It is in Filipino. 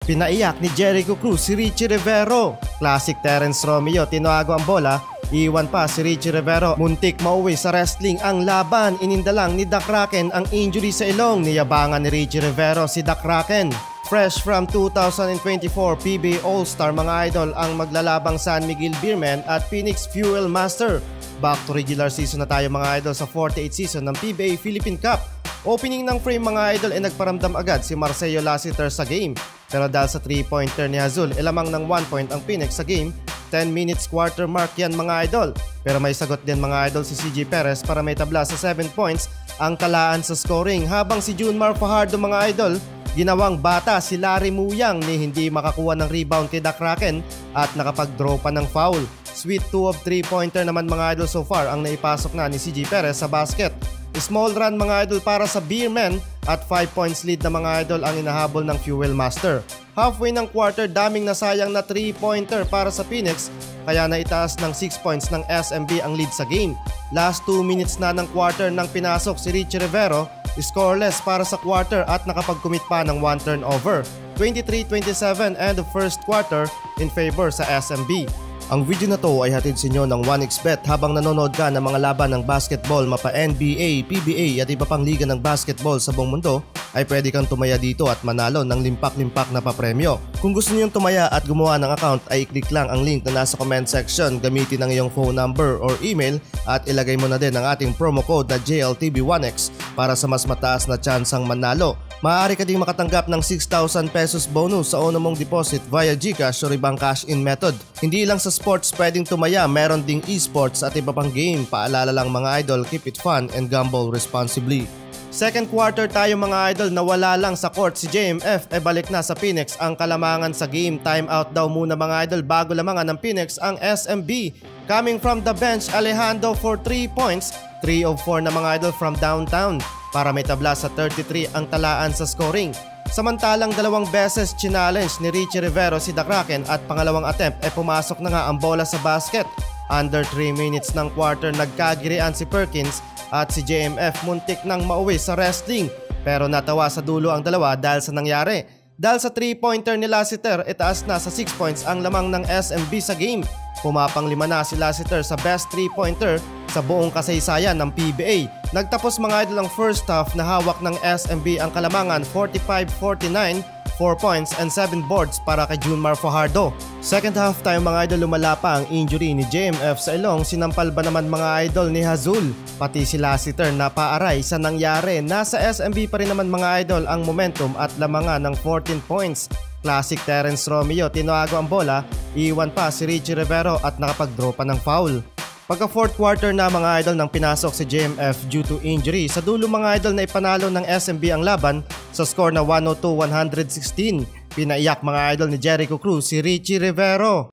Pinaiyak ni Jericho Cruz si Richie Rivero. Classic Terence Romeo, tinago ang bola. Iwan pa si Richie Rivero. Muntik mauwi sa wrestling ang laban. Inindalang ni The Kraken ang injury sa ilong. Niyabangan ni Richie Rivero si The Kraken. Fresh from 2024 PBA All-Star mga idol ang maglalabang San Miguel Beermen at Phoenix Fuel Master. Back to regular season na tayo mga idol sa 48th season ng PBA Philippine Cup. Opening ng frame mga idol ay nagparamdam agad si Marcelo Lassiter sa game. Pero dahil sa 3-pointer ni Azul, ilamang ng 1 point ang Phoenix sa game. 10 minutes quarter mark yan mga idol. Pero may sagot din mga idol si CJ Perez para may tabla sa 7 points ang talaan sa scoring. Habang si Junmar Fajardo mga idol, ginawang bata si Larry Muyang ni hindi makakuha ng rebound kay The Kraken at nakapag-draw pa ng foul. Sweet 2 of 3-pointer naman mga idol so far ang naipasok na ni CJ Perez sa basket. Small run mga idol para sa Beermen at 5 points lead na mga idol ang inahabol ng Fuel Master. Halfway ng quarter, daming nasayang na 3-pointer para sa Phoenix kaya naitaas ng 6 points ng SMB ang lead sa game. Last 2 minutes na ng quarter nang pinasok si Richie Rivero, scoreless para sa quarter at nakapag-commit pa ng 1 turnover. 23-27 and the first quarter in favor sa SMB. Ang video na to ay hatid sa inyo ng 1xBet. Habang nanonood ka ng mga laban ng basketball, mapa NBA, PBA at iba pang liga ng basketball sa buong mundo, ay pwede kang tumaya dito at manalo ng limpak-limpak na papremyo. Kung gusto niyo tumaya at gumawa ng account ay i-click lang ang link na nasa comment section, gamitin ang iyong phone number or email at ilagay mo na din ang ating promo code na JLTV1X para sa mas mataas na tsansang manalo. Maaari ka ding makatanggap ng 6,000 pesos bonus sa una mong deposit via GCash o ibang cash-in method. Hindi lang sa sports pwedeng tumaya, meron ding esports at iba pang game. Paalala lang mga idol, keep it fun and gamble responsibly. Second quarter tayo mga idol, nawala lang sa court si JMF balik na sa Phoenix ang kalamangan sa game. Time out daw muna mga idol bago lamangan ng Phoenix ang SMB. Coming from the bench, Alejandro for 3 points, 3 of 4 na mga idol from downtown para may tabla sa 33 ang talaan sa scoring. Samantalang dalawang beses challenge ni Richie Rivero si The Kraken at pangalawang attempt pumasok na nga ang bola sa basket. Under 3 minutes ng quarter nagkagirian si Perkins at si JMF muntik nang mauwi sa wrestling pero natawa sa dulo ang dalawa dahil sa nangyari. Dahil sa 3-pointer ni Lassiter, itaas na sa 6 points ang lamang ng SMB sa game. Pumapang 5 na si Lassiter sa best 3-pointer sa buong kasaysayan ng PBA. Nagtapos mga idol ang first half na hawak ng SMB ang kalamangan 45-49, 4 points and 7 boards para kay Junmar Fajardo. Second half tayo mga idol, lumala pa ang injury ni JMF sa ilong. Sinampal ba naman mga idol ni Azul? Pati si Lassiter na paaray sa nangyari. Nasa SMB pa rin naman mga idol ang momentum at lamangan ng 14 points. Classic Terence Romeo, tinago ang bola, iwan pa si Richie Rivero at nakapag-draw pa ng foul. Pagka fourth quarter na mga idol nang pinasok si JMF due to injury, sa dulo mga idol na ipanalo ng SMB ang laban sa score na 102-116. Pinaiyak mga idol ni Jericho Cruz si Richie Rivero.